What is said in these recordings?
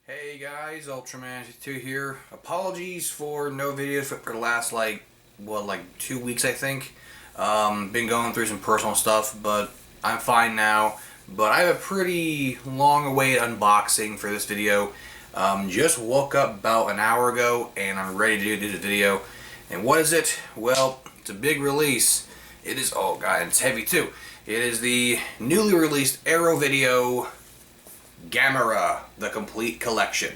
Hey guys, Ultraman2 here. Apologies for no videos for the last like 2 weeks I think. Been going through some personal stuff, but I'm fine now. But I have a pretty long awaited unboxing for this video. Just woke up about an hour ago and I'm ready to do this video. And what is it? Well, it's a big release. It is, oh god, it's heavy too. It is the newly released Arrow Video Gamera, the complete collection.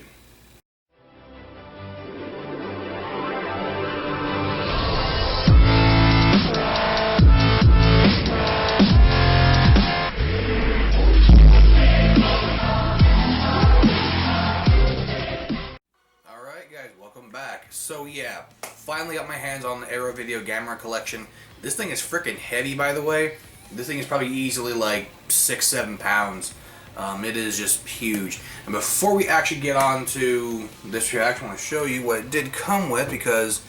Alright guys, welcome back. So yeah, finally got my hands on the Arrow Video Gamera collection. This thing is freaking heavy, by the way. This thing is probably easily like 6-7 pounds. It is just huge. And before we actually get on to this reaction, I want to show you what it did come with, because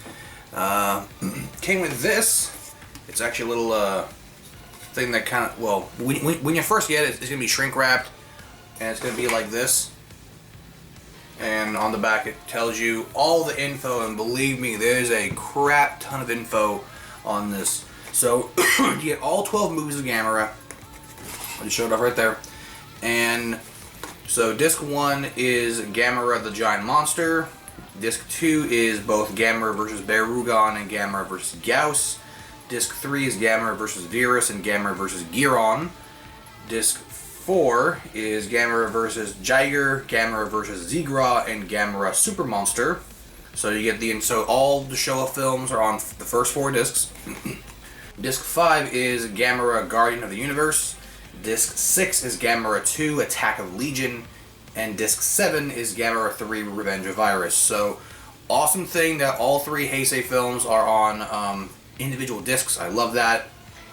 came with this. It's actually a little thing that kind of, well, when you first get it, it's going to be shrink wrapped, and it's going to be like this. And on the back it tells you all the info, and believe me, there's a crap ton of info on this. So you get all 12 movies of Gamera. I just showed it off right there. And so disc 1 is Gamera the Giant Monster. Disc 2 is both Gamera vs. Barugon and Gamera vs. Gyaos. Disc 3 is Gamera vs. Virus and Gamera vs. Giron. Disc 4 is Gamera vs. Jiger, Gamera vs. Zigra, and Gamera Super Monster. So you get so all the Showa films are on the first 4 discs. Disc 5 is Gamera Guardian of the Universe. Disc 6 is Gamera 2, Attack of Legion, and Disc 7 is Gamera 3, Revenge of Virus. So, awesome thing that all 3 Heisei films are on individual discs. I love that.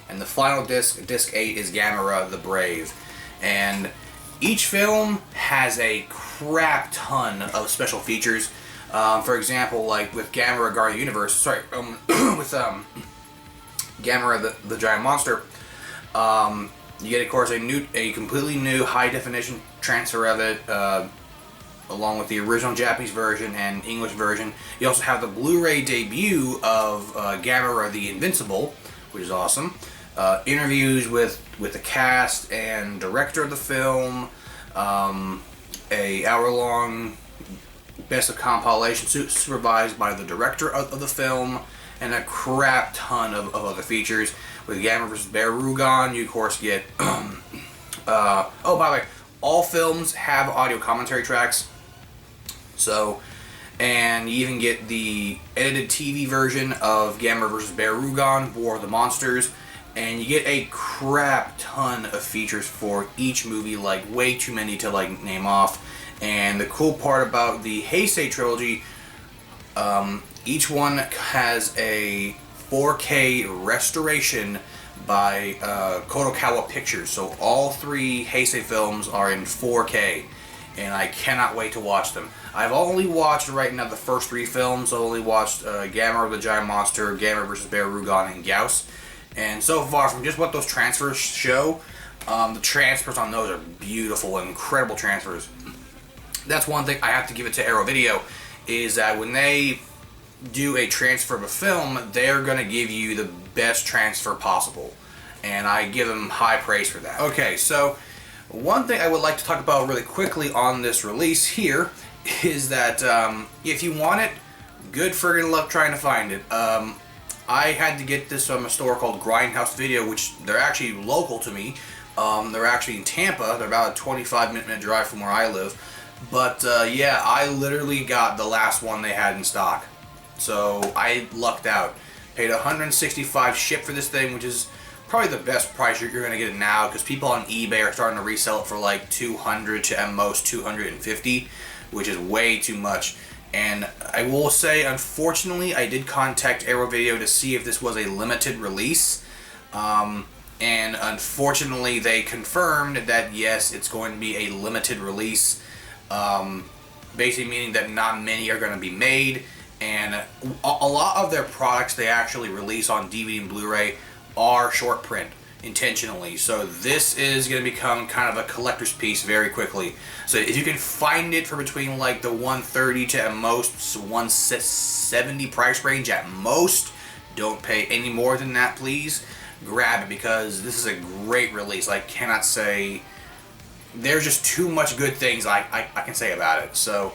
And the final disc, Disc 8, is Gamera the Brave. And each film has a crap ton of special features. For example, like with Gamera Guardian of the Universe, with Gamera the Giant Monster, you get, of course, a completely new high-definition transfer of it, along with the original Japanese version and English version. You also have the Blu-ray debut of Gamera the Invincible, which is awesome. Interviews with the cast and director of the film, a hour-long best of compilation supervised by the director of the film, and a crap ton of other features. With Gamera vs. Barugon, you of course get, oh by the way, all films have audio commentary tracks. So, and you even get the edited TV version of Gamera vs. Barugon, War of the Monsters, and you get a crap ton of features for each movie, like way too many to like name off. And the cool part about the Heisei trilogy, each one has a 4K restoration by Kodokawa Pictures. So all 3 Heisei films are in 4K, and I cannot wait to watch them. I've only watched right now the first 3 films. I've only watched Gamera the Giant Monster, Gamera vs. Barugon, and Gyaos. And so far, from just what those transfers show, the transfers on those are beautiful, incredible transfers. That's one thing I have to give it to Arrow Video, is that when they do a transfer of a film, they're going to give you the best transfer possible, and I give them high praise for that. Okay, so one thing I would like to talk about really quickly on this release here is that if you want it, good friggin' luck trying to find it. I had to get this from a store called Grindhouse Video, which they're actually local to me. They're actually in Tampa. They're about a 25-minute drive from where I live. But yeah, I literally got the last one they had in stock. So I lucked out. Paid $165 shipped for this thing, which is probably the best price you're going to get it now, because people on eBay are starting to resell it for like $200 to at most $250, which is way too much. And I will say, unfortunately, I did contact Arrow Video to see if this was a limited release. And unfortunately, they confirmed that yes, it's going to be a limited release. Basically meaning that not many are going to be made. And a lot of their products they actually release on DVD and Blu-ray are short print. intentionally. So this is going to become kind of a collector's piece very quickly. So if you can find it for between like the 130 to at most 170 price range at most, don't pay any more than that, please. Grab it, because this is a great release. I cannot say, there's just too much good things I can say about it. So,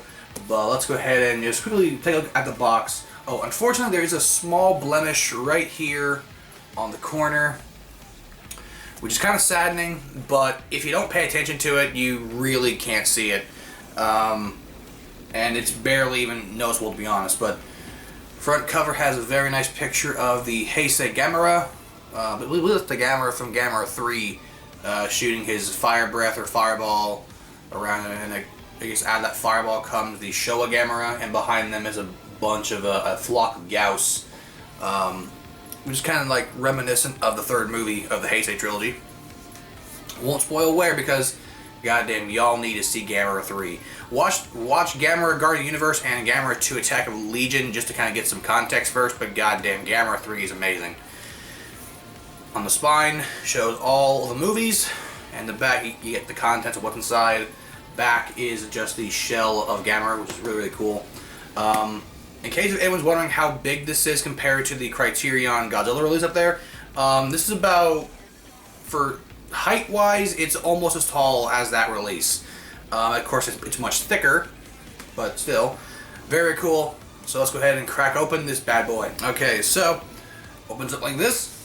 but let's go ahead and just quickly take a look at the box. Oh, unfortunately there is a small blemish right here on the corner, which is kind of saddening, but if you don't pay attention to it, you really can't see it. And it's barely even noticeable, to be honest. But front cover has a very nice picture of the Heisei Gamera. But we lit the Gamera from Gamera 3, shooting his fire breath or fireball around, and I guess out of that fireball comes the Showa Gamera, and behind them is a bunch of a flock of Gyaos, which is kind of like reminiscent of the third movie of the Heisei trilogy. Won't spoil where, because goddamn, y'all need to see Gamera 3. Watch Gamera Guardian Universe and Gamera 2 Attack of Legion just to kind of get some context first, but goddamn, Gamera 3 is amazing. On the spine shows all the movies, and the back you get the contents of what's inside. Back is just the shell of Gamera, which is really, really cool. In case if anyone's wondering how big this is compared to the Criterion Godzilla release up there, this is about, for height-wise, it's almost as tall as that release. Of course, it's much thicker, but still, very cool. So let's go ahead and crack open this bad boy. Okay, so, opens up like this.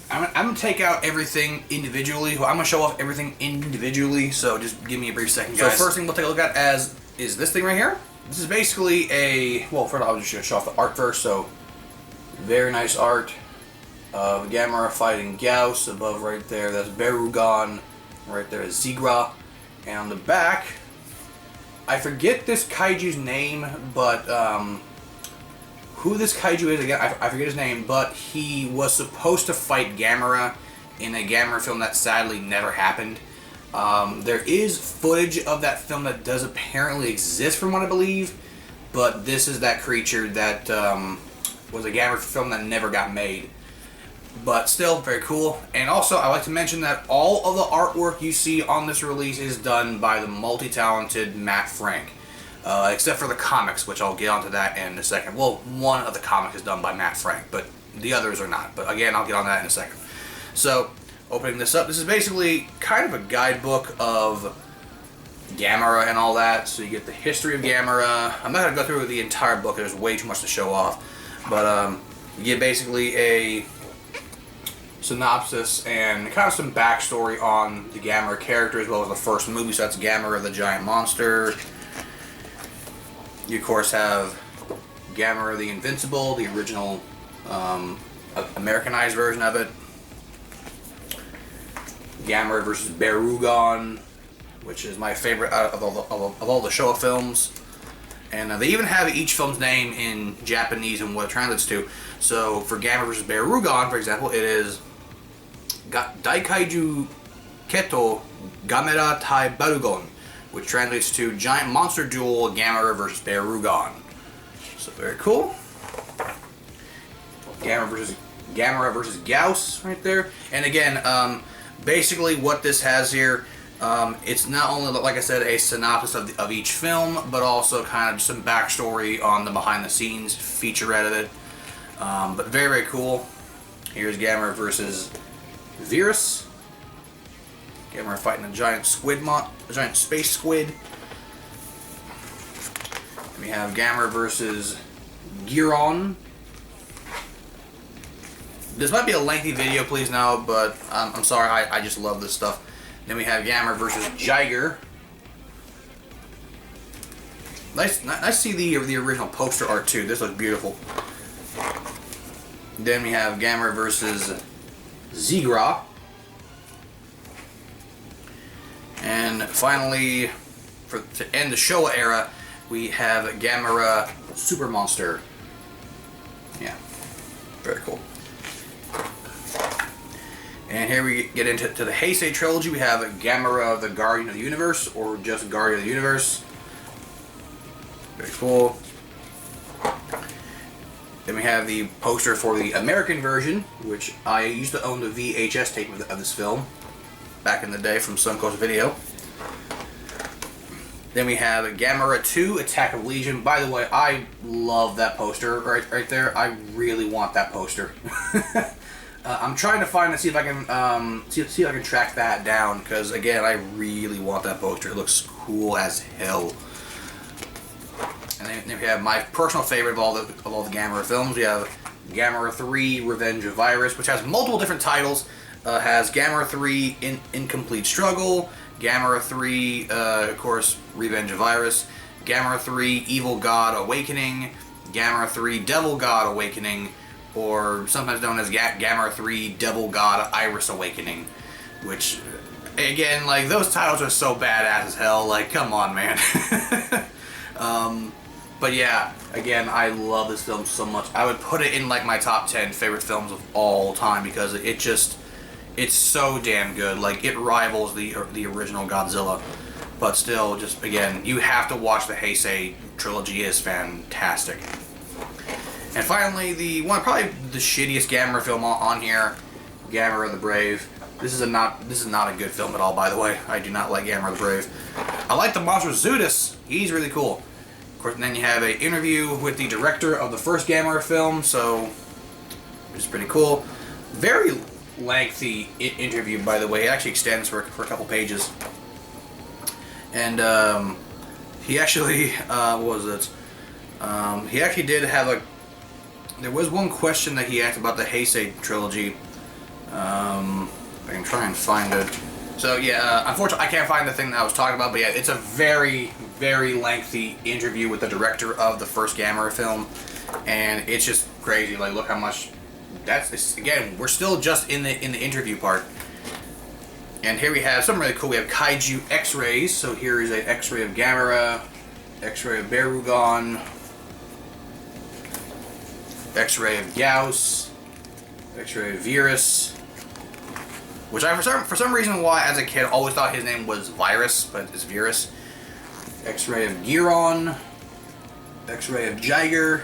I'm going to take out everything individually. I'm going to show off everything individually, so just give me a brief second, guys. So first thing we'll take a look at is this thing right here. This is basically a, well, first I'll just show off the art first. So, very nice art of Gamera fighting Gyaos. Above right there, that's Berugon. Right there is Zigra. And on the back, I forget this kaiju's name, but who this kaiju is, again, I forget his name, but he was supposed to fight Gamera in a Gamera film that sadly never happened. There is footage of that film that does apparently exist, from what I believe, but this is that creature that was a Gamera film that never got made. But still, very cool. And also, I like to mention that all of the artwork you see on this release is done by the multi-talented Matt Frank. Except for the comics, which I'll get onto that in a second. Well, one of the comics is done by Matt Frank, but the others are not. But again, I'll get on that in a second. So, opening this up, this is basically kind of a guidebook of Gamera and all that. So you get the history of Gamera. I'm not going to go through the entire book, there's way too much to show off. But you get basically a synopsis and kind of some backstory on the Gamera character, as well as the first movie. So that's Gamera the Giant Monster. You of course have Gamera the Invincible, the original Americanized version of it. Gamera versus Berugon, which is my favorite out of all the Showa films. And they even have each film's name in Japanese and what it translates to. So for Gamera versus Berugon, for example, it is Daikaiju Keto Gamera Tai Barugon, which translates to Giant Monster Duel Gamera versus Berugon. So very cool. Gamera versus Gyaos right there. And again, basically what this has here, it's not only, like I said, a synopsis of each film, but also kind of some backstory on the behind the scenes featurette of it. But very, very cool. Here's Gamera versus Virus. Gamera fighting a giant a giant space squid. And we have Gamera versus Giron. This might be a lengthy video, please know, but I'm sorry, I just love this stuff. Then we have Gamera versus Jiger. Nice to see the original poster art too. This looks beautiful. Then we have Gamera versus Zigra. And finally, to end the Showa era, we have Gamera Super Monster. Yeah, very cool. And here we get into the Heisei trilogy. We have Gamera the Guardian of the Universe, or just Guardian of the Universe. Very cool. Then we have the poster for the American version, which I used to own the VHS tape of this film back in the day from Suncoast Video. Then we have Gamera 2, Attack of Legion. By the way, I love that poster right there. I really want that poster. I'm trying to find and see if I can see if I can track that down, because again, I really want that poster. It looks cool as hell. And then we have my personal favorite of all the Gamera films. We have Gamera 3, Revenge of Virus, which has multiple different titles. Has Gamera 3, Incomplete Struggle, Gamera 3, of course, Revenge of Virus, Gamera 3, Evil God Awakening, Gamera 3, Devil God Awakening, or sometimes known as Gamera 3, Devil God Iris Awakening, which, again, like, those titles are so badass as hell, like, come on, man. But yeah, again, I love this film so much. I would put it in, like, my top 10 favorite films of all time, because it's so damn good. Like, it rivals the original Godzilla. But still, just, again, you have to watch the Heisei trilogy. It is fantastic. And finally, probably the shittiest Gamera film on here, Gamera the Brave. This is not a good film at all, by the way. I do not like Gamera the Brave. I like the monster Zudis. He's really cool. Of course, and then you have an interview with the director of the first Gamera film, so which is pretty cool. Very lengthy interview, by the way. It actually extends for a couple pages. And he actually, what was it? He actually did have there was one question that he asked about the Heisei trilogy. I can try and find it. So yeah, unfortunately I can't find the thing that I was talking about, but yeah, it's a very, very lengthy interview with the director of the first Gamera film, and it's just crazy. Like, look how much. Again, we're still just in the interview part. And here we have something really cool. We have Kaiju X-rays. So here is an X-ray of Gamera, X-ray of Barugon, X-ray of Gyaos, X-ray of Virus, which I for some reason why as a kid always thought his name was Virus, but it's Virus. X-ray of Giron, X-ray of Jiger.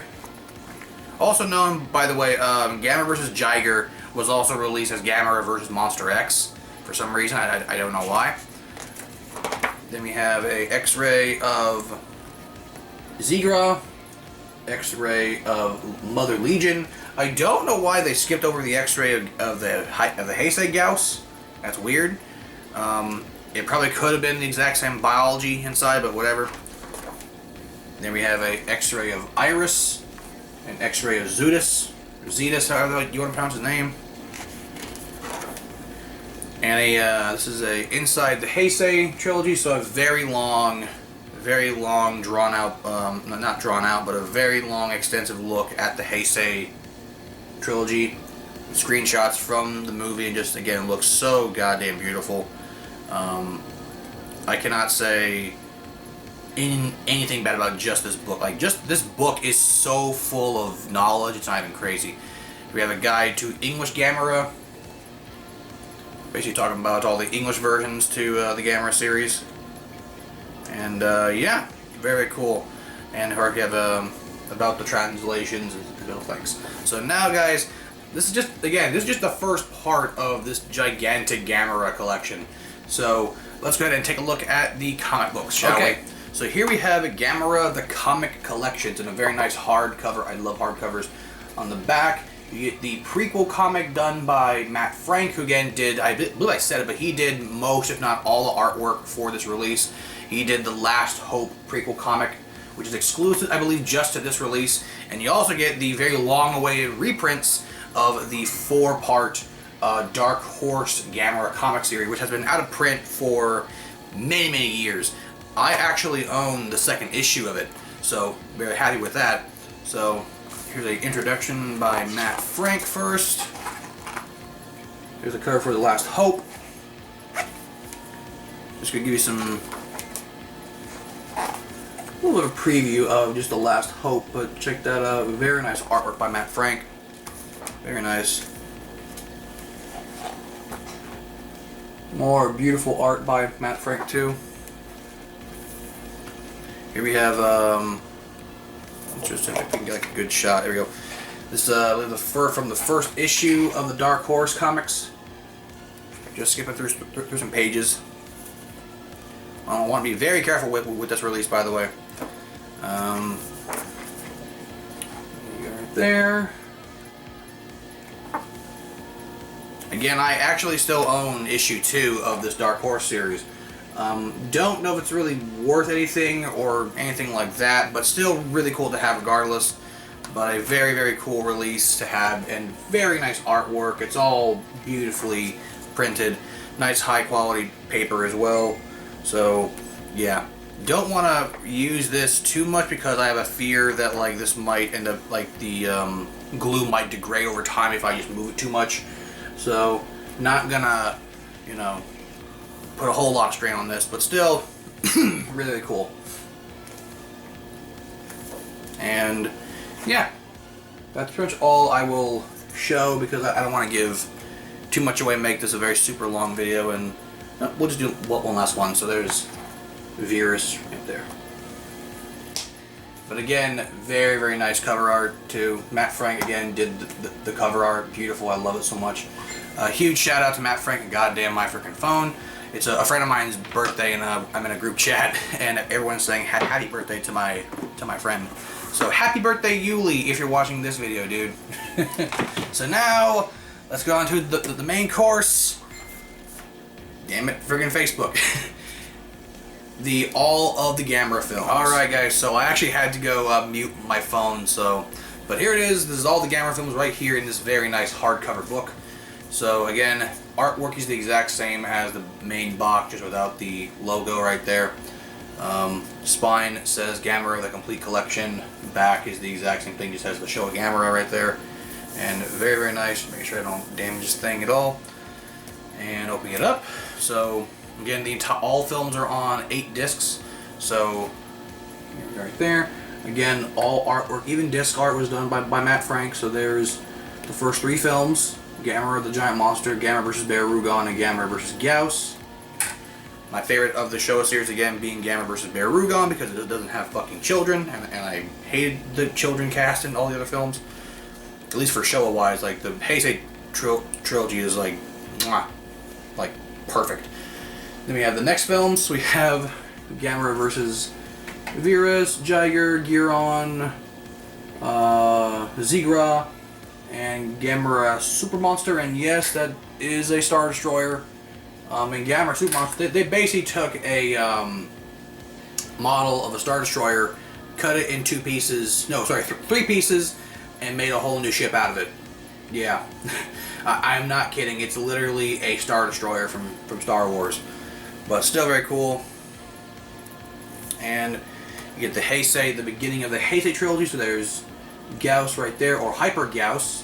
Also known, by the way, Gamera vs. Jiger was also released as Gamera vs. Monster X for some reason. I don't know why. Then we have a X-ray of Zigra, X-ray of Mother Legion. I don't know why they skipped over the X-ray of the Heisei Gyaos. That's weird. It probably could have been the exact same biology inside, but whatever. Then we have a X-ray of Iris, an X-ray of Zudis, however you want to pronounce his name. And this is a inside the Heisei trilogy, so a very long drawn out, not drawn out, but a very long extensive look at the Heisei trilogy. Screenshots from the movie, and just again looks so goddamn beautiful. I cannot say anything bad about just this book. Like, just this book is so full of knowledge, it's not even crazy. We have a guide to English Gamera, basically talking about all the English versions to the Gamera series. And yeah, very cool. And here we have about the translations and little things. So now, guys, this is just the first part of this gigantic Gamera collection. So let's go ahead and take a look at the comic books, shall we? So here we have Gamera the Comic Collection. It's in a very nice hardcover. I love hardcovers. On the back, you get the prequel comic done by Matt Frank, who again did, I believe I said it, but he did most, if not all, the artwork for this release. He did the Last Hope prequel comic, which is exclusive, I believe, just to this release. And you also get the very long-awaited reprints of the 4-part Dark Horse Gamera comic series, which has been out of print for many, many years. I actually own the second issue of it, so very happy with that. So here's an introduction by Matt Frank first. Here's a cover for The Last Hope. Just gonna give you a little bit of a preview of just The Last Hope, but check that out. Very nice artwork by Matt Frank. Very nice. More beautiful art by Matt Frank too. Here we have, let's just see if I can get like a good shot. There we go. This is from the first issue of the Dark Horse comics. Just skipping through some pages. I want to be very careful with this release, by the way. Right there. Again, I actually still own issue 2 of this Dark Horse series. Don't know if it's really worth anything or anything like that, but still really cool to have regardless. But a very, very cool release to have, and very nice artwork. It's all beautifully printed. Nice high quality paper as well. So, yeah. Don't want to use this too much because I have a fear that like this might end up, like the glue might degrade over time if I just move it too much. So, not gonna, you know, put a whole lot of strain on this, but still, really, really cool. And, yeah, that's pretty much all I will show because I don't want to give too much away and make this a very super long video, and we'll just do one last one. So there's Virus right there. But again, very, very nice cover art too. Matt Frank again did the cover art. Beautiful. I love it so much. Huge shout out to Matt Frank and goddamn my freaking phone. It's a friend of mine's birthday, and I'm in a group chat, and everyone's saying happy birthday to my friend. So happy birthday, Yuli, if you're watching this video, dude. So now let's go on to the main course. Damn it, friggin' Facebook. All of the Gamera films. Alright guys, so I actually had to go mute my phone, but here it is. This is all the Gamera films right here in this very nice hardcover book. So again, artwork is the exact same as the main box, just without the logo right there. Spine says Gamera, the complete collection. Back is the exact same thing, just has the show of Gamera right there. And very, very nice. Make sure I don't damage this thing at all. And opening it up. So again, all films are on 8 discs. So right there. Again, all artwork, even disc art, was done by Matt Frank. So there's the first 3 films: Gamera the Giant Monster, Gamera vs. Barugon, and Gamera vs. Gyaos. My favorite of the Showa series again being Gamera vs. Barugon because it doesn't have fucking children, and I hated the children cast in all the other films. At least for Showa wise, like the Heisei trilogy is like, mwah, like perfect. Then we have the next films. We have Gamera vs. Virus, Jiger, Giron, Zigra, and Gamera Super Monster. And yes, that is a Star Destroyer. And Gamera Super Monster, they basically took a model of a Star Destroyer, cut it in 2 pieces, no, sorry, 3 pieces, and made a whole new ship out of it. Yeah, I'm not kidding. It's literally a Star Destroyer from Star Wars, but still very cool. And you get the Heisei, the beginning of the Heisei trilogy. So there's Gyaos right there, or Hyper Gyaos,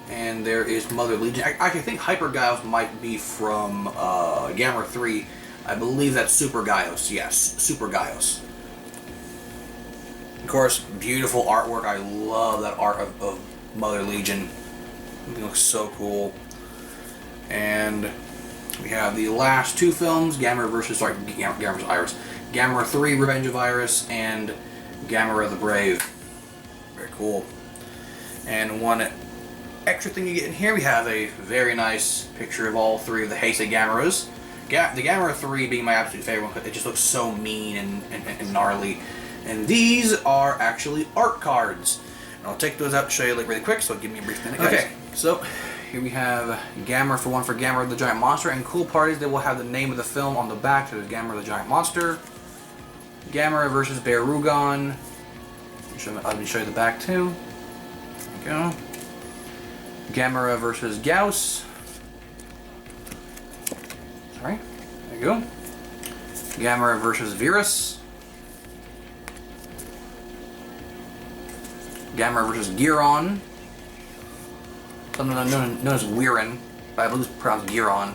and there is Mother Legion. I think Hyper Gyaos might be from Gamera 3. I believe that's Super Gyaos. Yes, Super Gyaos. Of course, beautiful artwork. I love that art of Mother Legion. It looks so cool. And we have the last 2 films: Gamera vs. Iris. Gamera 3, Revenge of Iris, and Gamera the Brave. Very cool. And one extra thing you get in here, we have a very nice picture of all 3 of the Heisei Gameras. The Gamera 3 being my absolute favorite one. It just looks so mean and gnarly. And these are actually art cards. And I'll take those out to show you really quick, so give me a brief minute, guys. Okay, so here we have Gamera for Gamera the Giant Monster. And cool part is they will have the name of the film on the back. So there's Gamera the Giant Monster. Gamera vs. Barugon. Let me show you the back too. There you go. Gamera vs. Gyaos. Sorry. There you go. Gamera vs. Virus. Gamera vs. Giron. Sometimes known as Weirin, but I believe it's pronounced Giron.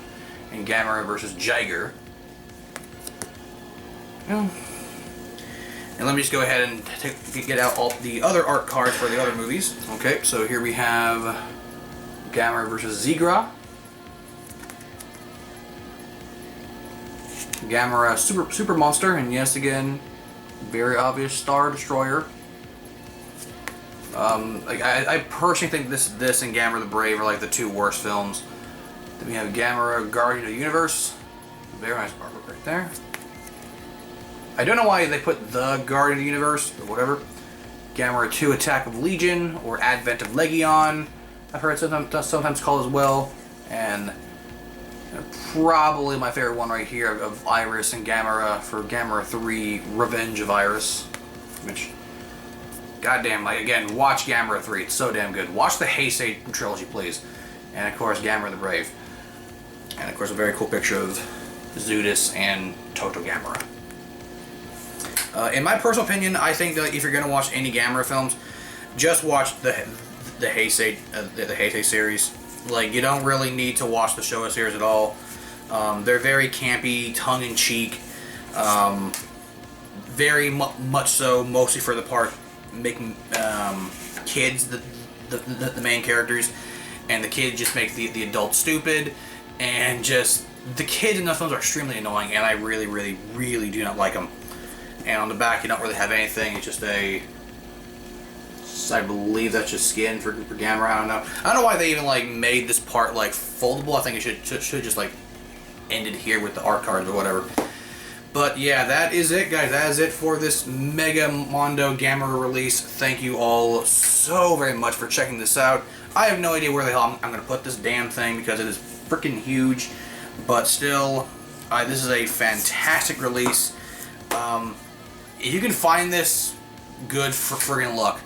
And Gamera vs. Jiger. Yeah. And let me just go ahead and get out all the other art cards for the other movies. Okay, so here we have Gamera vs. Zigra. Gamera Super Monster, and yes, again, very obvious Star Destroyer. Like I personally think this and Gamera the Brave are like the two worst films. Then we have Gamera Guardian of the Universe. Very nice artwork right there. I don't know why they put the Guardian of the Universe, but whatever. Gamera 2 Attack of Legion, or Advent of Legion, I've heard sometimes called as well. And probably my favorite one right here of Iris and Gamera for Gamera 3 Revenge of Iris. Which, goddamn, like, again, watch Gamera 3, it's so damn good. Watch the Heisei trilogy, please. And of course, Gamera the Brave. And of course, a very cool picture of Zudis and Toto Gamera. In my personal opinion, I think that if you're going to watch any Gamera films, just watch the Heisei series. Like, you don't really need to watch the Showa series at all. They're very campy, tongue-in-cheek, very much so, mostly for the part making kids the main characters, and the kids just make the adults stupid, and just the kids in those films are extremely annoying, and I really, really, really do not like them. And on the back, you don't really have anything. It's just I believe that's just skin for Gamera. I don't know. I don't know why they even like made this part like foldable. I think it should just like ended here with the art cards or whatever. But yeah, that is it, guys. That is it for this Mega Mondo Gamera release. Thank you all so very much for checking this out. I have no idea where the hell I'm going to put this damn thing because it is freaking huge. But still, this is a fantastic release. If you can find this, good for friggin' luck.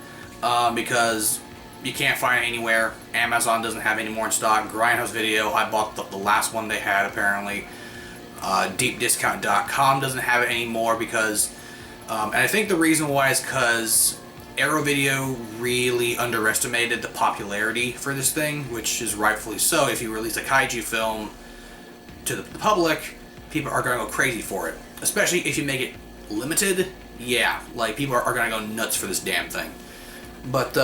Because you can't find it anywhere. Amazon doesn't have any more in stock. Grindhouse Video, I bought the last one they had apparently. DeepDiscount.com doesn't have it anymore because, and I think the reason why is because Arrow Video really underestimated the popularity for this thing, which is rightfully so. If you release a kaiju film to the public, people are going to go crazy for it. Especially if you make it limited, yeah, like people are going to go nuts for this damn thing. But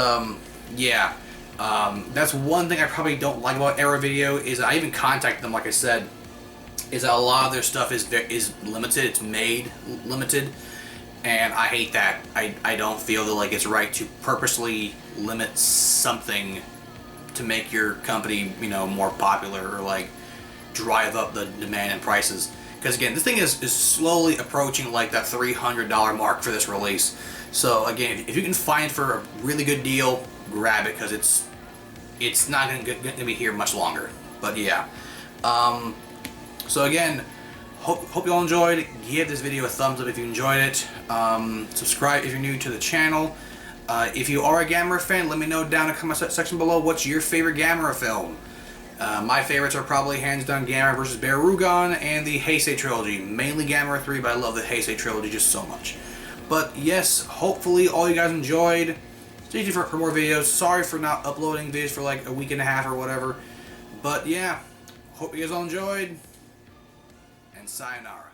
yeah, that's one thing I probably don't like about Arrow Video is I even contacted them, like I said, is that a lot of their stuff is limited. It's made limited, and I hate that. I don't feel that like it's right to purposely limit something to make your company, you know, more popular or like drive up the demand and prices. Because again, this thing is slowly approaching like that $300 mark for this release. So again, if you can find it for a really good deal, grab it because it's not going to be here much longer. But yeah. So again, hope you all enjoyed. Give this video a thumbs up if you enjoyed it. Subscribe if you're new to the channel. If you are a Gamera fan, let me know down in the comment section below what's your favorite Gamera film. My favorites are probably hands down Gamera vs. Barugon and the Heisei trilogy. Mainly Gamera 3, but I love the Heisei trilogy just so much. But yes, hopefully all you guys enjoyed. Stay tuned for more videos. Sorry for not uploading videos for like a week and a half or whatever. But yeah, hope you guys all enjoyed. And sayonara.